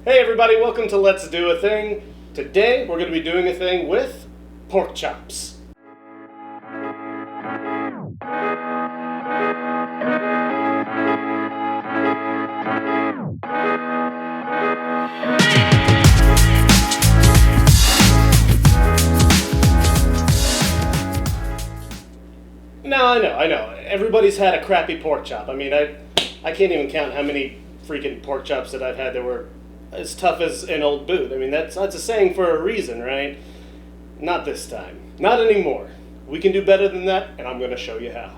Hey everybody, welcome to Let's Do a Thing. Today we're going to be doing a thing with pork chops. Now I know. Everybody's had a crappy pork chop. I mean, I can't even count how many freaking pork chops that I've had that were as tough as an old boot. I mean, that's a saying for a reason, right? Not this time. Not anymore. We can do better than that, and I'm going to show you how.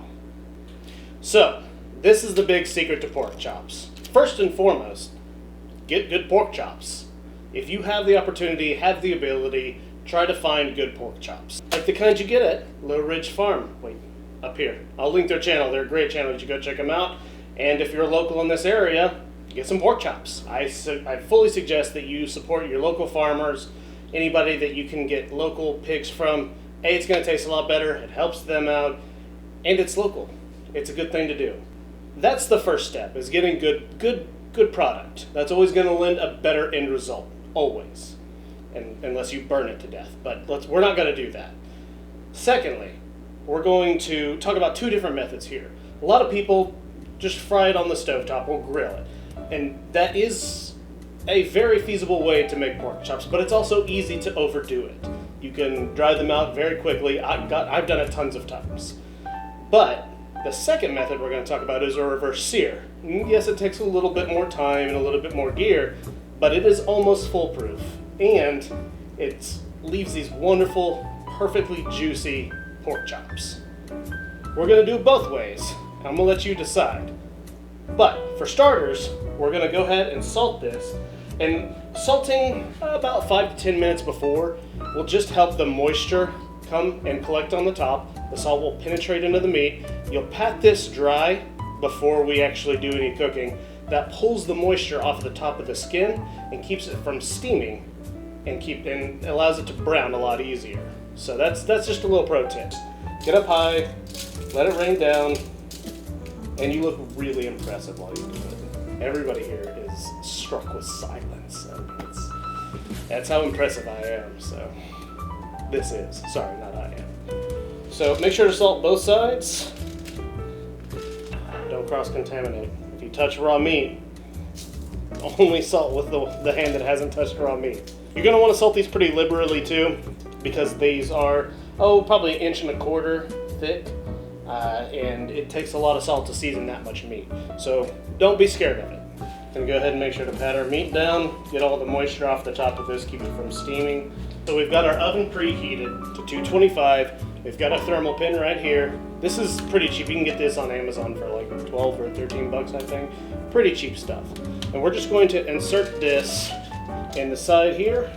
So, this is the big secret to pork chops. First and foremost, get good pork chops. If you have the opportunity, have the ability, try to find good pork chops. Like the kind you get at Low Ridge Farm. Wait, up here. I'll link their channel. They're a great channel. You should go check them out. And if you're local in this area, get some pork chops. I fully suggest that you support your local farmers, anybody that you can get local pigs from. A, it's going to taste a lot better, it helps them out, and it's local. It's a good thing to do. That's the first step, is getting good product. That's always going to lend a better end result, always, unless you burn it to death. But we're not going to do that. Secondly, we're going to talk about two different methods here. A lot of people just fry it on the stovetop or grill it. And that is a very feasible way to make pork chops, but it's also easy to overdo it. You can dry them out very quickly. I've done it tons of times. But the second method we're going to talk about is a reverse sear. Yes, it takes a little bit more time and a little bit more gear, but it is almost foolproof. And it leaves these wonderful, perfectly juicy pork chops. We're going to do it both ways. I'm going to let you decide. But for starters, we're going to go ahead and salt this. And salting about 5 to 10 minutes before will just help the moisture come and collect on the top. The salt will penetrate into the meat. You'll pat this dry before we actually do any cooking. That pulls the moisture off the top of the skin and keeps it from steaming and allows it to brown a lot easier. So that's just a little pro tip. Get up high, let it rain down, and you look really impressive while you do it. Everybody here is struck with silence. That's how impressive I am. So not I am. So make sure to salt both sides. Don't cross-contaminate. If you touch raw meat, only salt with the hand that hasn't touched raw meat. You're going to want to salt these pretty liberally too, because these are probably 1.25 inches thick. And it takes a lot of salt to season that much meat. So don't be scared of it. Gonna go ahead and make sure to pat our meat down, get all the moisture off the top of this, keep it from steaming. So we've got our oven preheated to 225. We've got a thermal pin right here. This is pretty cheap. You can get this on Amazon for like 12 or 13 bucks, I think. Pretty cheap stuff. And we're just going to insert this in the side here.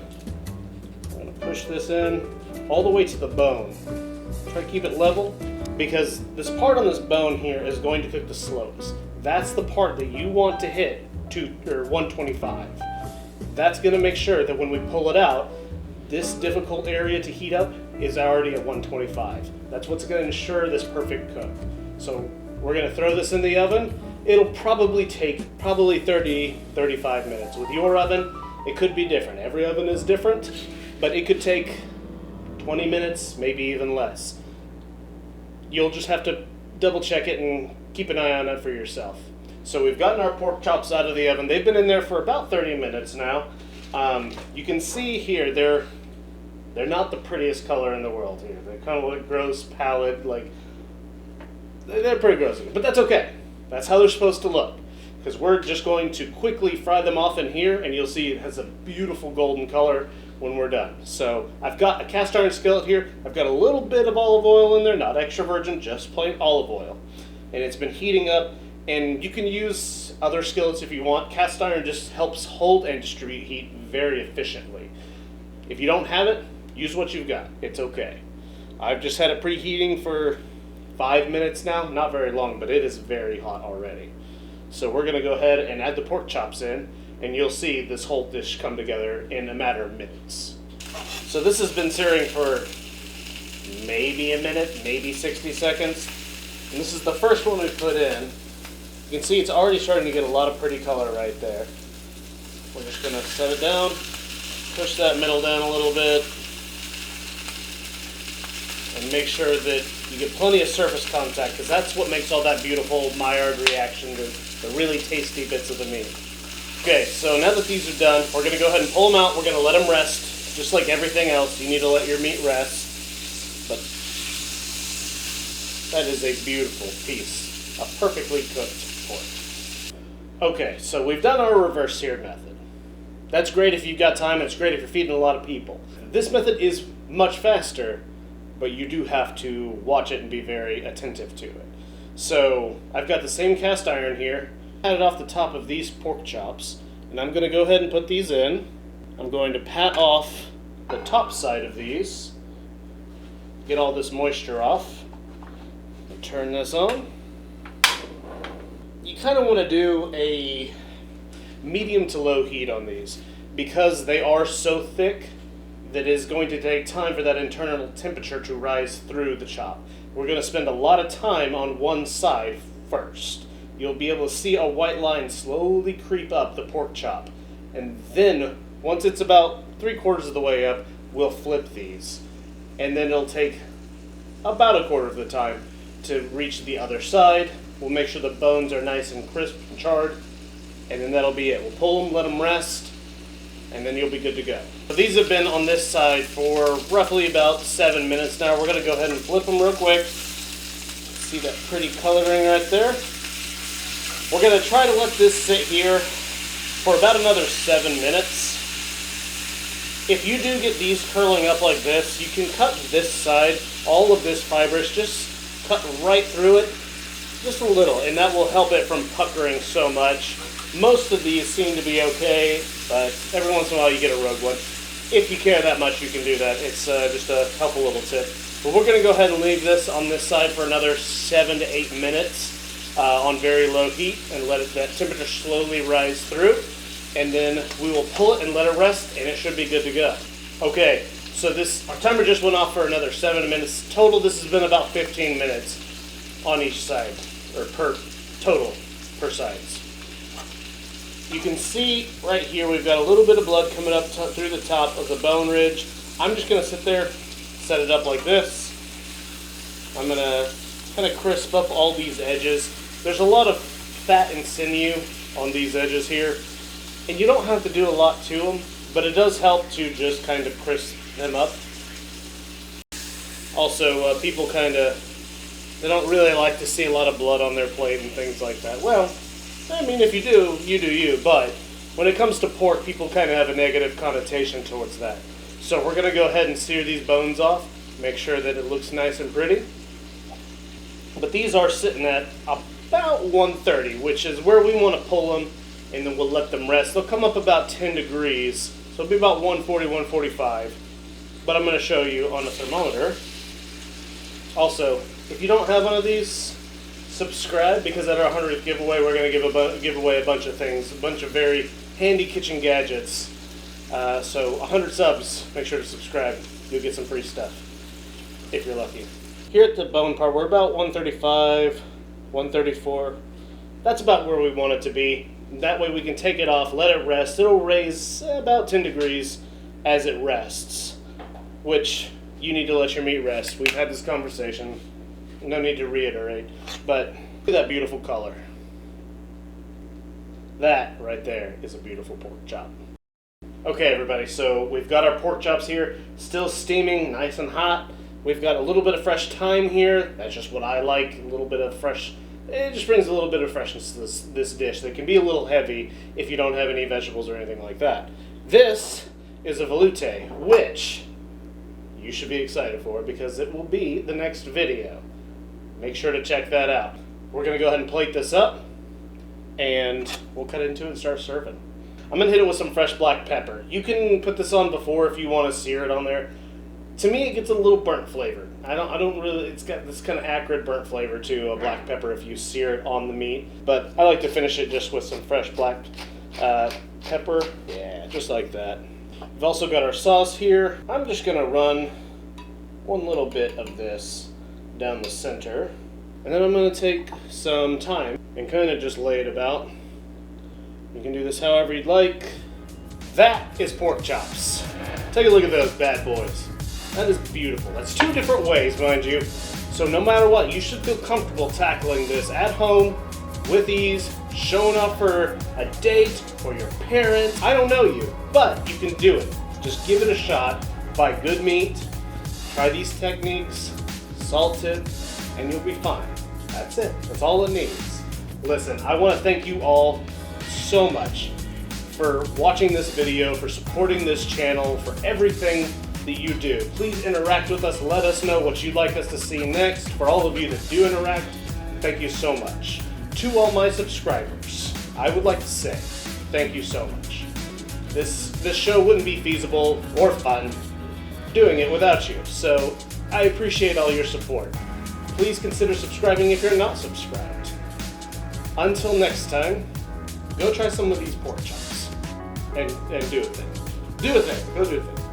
I'm gonna push this in all the way to the bone. Try to keep it level, because this part on this bone here is going to cook the slowest. That's the part that you want to hit 125. That's going to make sure that when we pull it out, this difficult area to heat up is already at 125. That's what's going to ensure this perfect cook. So we're going to throw this in the oven. It'll probably take 30-35 minutes. With your oven, it could be different. Every oven is different, but it could take 20 minutes, maybe even less. You'll just have to double check it and keep an eye on it for yourself. So we've gotten our pork chops out of the oven. They've been in there for about 30 minutes now. You can see here, they're not the prettiest color in the world here. They're kind of like gross, pallid, they're pretty gross looking, but that's okay. That's how they're supposed to look, because we're just going to quickly fry them off in here, and you'll see it has a beautiful golden color when we're done. So I've got a cast iron skillet here. I've got a little bit of olive oil in there, not extra virgin, just plain olive oil. And it's been heating up, and you can use other skillets if you want. Cast iron just helps hold and distribute heat very efficiently. If you don't have it, use what you've got. It's okay. I've just had it preheating for 5 minutes now. Not very long, but it is very hot already. So we're going to go ahead and add the pork chops in, and you'll see this whole dish come together in a matter of minutes. So this has been searing for maybe a minute, maybe 60 seconds. And this is the first one we put in. You can see it's already starting to get a lot of pretty color right there. We're just going to set it down, push that middle down a little bit, and make sure that you get plenty of surface contact, because that's what makes all that beautiful Maillard reaction, the really tasty bits of the meat. Okay, so now that these are done, we're going to go ahead and pull them out. We're going to let them rest, just like everything else. You need to let your meat rest. But that is a beautiful piece of perfectly cooked pork. Okay, so we've done our reverse seared method. That's great if you've got time. It's great if you're feeding a lot of people. This method is much faster, but you do have to watch it and be very attentive to it. So I've got the same cast iron here. Pat it off the top of these pork chops, and I'm going to go ahead and put these in. I'm going to pat off the top side of these, get all this moisture off, and turn this on. You kind of want to do a medium to low heat on these because they are so thick that it is going to take time for that internal temperature to rise through the chop. We're going to spend a lot of time on one side first. You'll be able to see a white line slowly creep up the pork chop. And then, once it's about 3/4 of the way up, we'll flip these. And then it'll take about 1/4 of the time to reach the other side. We'll make sure the bones are nice and crisp and charred. And then that'll be it. We'll pull them, let them rest, and then you'll be good to go. So these have been on this side for roughly about 7 minutes now. We're going to go ahead and flip them real quick. See that pretty coloring right there? We're going to try to let this sit here for about another 7 minutes. If you do get these curling up like this, you can cut this side, all of this fibrous, just cut right through it, just a little, and that will help it from puckering so much. Most of these seem to be okay, but every once in a while you get a rogue one. If you care that much, you can do that. It's just a helpful little tip. But we're going to go ahead and leave this on this side for another 7 to 8 minutes. On very low heat and let that temperature slowly rise through, and then we will pull it and let it rest, and it should be good to go. Okay, so our timer just went off for another 7 minutes. Total, this has been about 15 minutes on each side, or per sides. You can see right here we've got a little bit of blood coming up through the top of the bone ridge. I'm just going to sit there, set it up like this. I'm going to kind of crisp up all these edges. There's a lot of fat and sinew on these edges here, and you don't have to do a lot to them, but it does help to just kind of crisp them up. Also, people they don't really like to see a lot of blood on their plate and things like that. Well, I mean, if you do, you do you, but when it comes to pork, people kind of have a negative connotation towards that. So we're going to go ahead and sear these bones off, make sure that it looks nice and pretty. But these are sitting at about 130, which is where we want to pull them, and then we'll let them rest. They'll come up about 10 degrees, so it'll be about 140, 145. But I'm going to show you on a thermometer. Also, if you don't have one of these, subscribe, because at our 100th giveaway, we're going to give away a bunch of things, a bunch of very handy kitchen gadgets. So 100 subs, make sure to subscribe. You'll get some free stuff, if you're lucky. Here at the bone part, we're about 135, 134. That's about where we want it to be. That way we can take it off, let it rest. It'll raise about 10 degrees as it rests, which you need to let your meat rest. We've had this conversation. No need to reiterate. But look at that beautiful color. That right there is a beautiful pork chop. Okay, everybody, so we've got our pork chops here, still steaming, nice and hot. We've got a little bit of fresh thyme here. That's just what I like, a little bit of fresh. It just brings a little bit of freshness to this dish that can be a little heavy if you don't have any vegetables or anything like that. This is a velouté, which you should be excited for because it will be the next video. Make sure to check that out. We're going to go ahead and plate this up, and we'll cut into it and start serving. I'm going to hit it with some fresh black pepper. You can put this on before if you want to sear it on there. To me, it gets a little burnt flavor. I don't really, it's got this kind of acrid burnt flavor to a black pepper if you sear it on the meat. But I like to finish it just with some fresh black pepper. Yeah, just like that. We've also got our sauce here. I'm just going to run one little bit of this down the center. And then I'm going to take some thyme and kind of just lay it about. You can do this however you'd like. That is pork chops. Take a look at those bad boys. That is beautiful. That's 2 different ways, mind you. So no matter what, you should feel comfortable tackling this at home with ease, showing up for a date or your parents. I don't know you, but you can do it. Just give it a shot. Buy good meat, try these techniques, salt it, and you'll be fine. That's it. That's all it needs. Listen, I want to thank you all so much for watching this video, for supporting this channel, for everything that you do. Please interact with us. Let us know what you'd like us to see next. For all of you that do interact, thank you so much. To all my subscribers, I would like to say thank you so much. This show wouldn't be feasible or fun doing it without you, so I appreciate all your support. Please consider subscribing if you're not subscribed. Until next time, go try some of these pork chops and do a thing. Do a thing. Go do a thing.